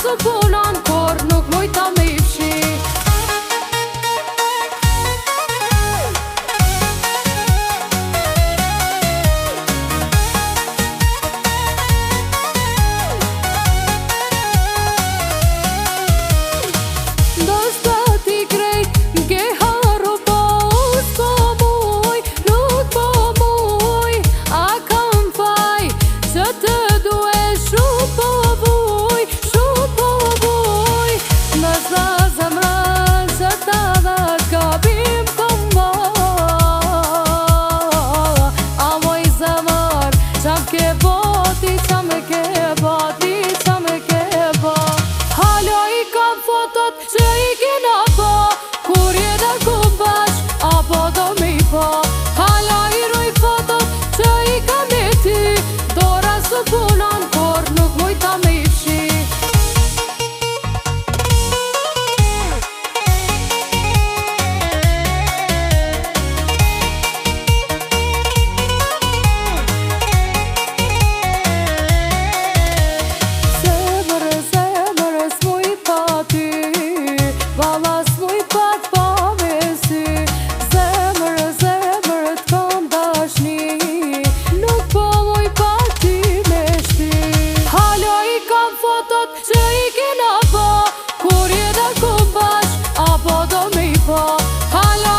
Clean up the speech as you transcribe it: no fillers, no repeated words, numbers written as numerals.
së punon, por nuk mujta me i fshi. Që i kena po, kur jena kum bashk, apo do mi po. Hala i ruj fotot që i ka me ty, dora së punon, por nuk mujta me i fshi. Që i kena po, kur jena kum bashk, apo do mi po. Hala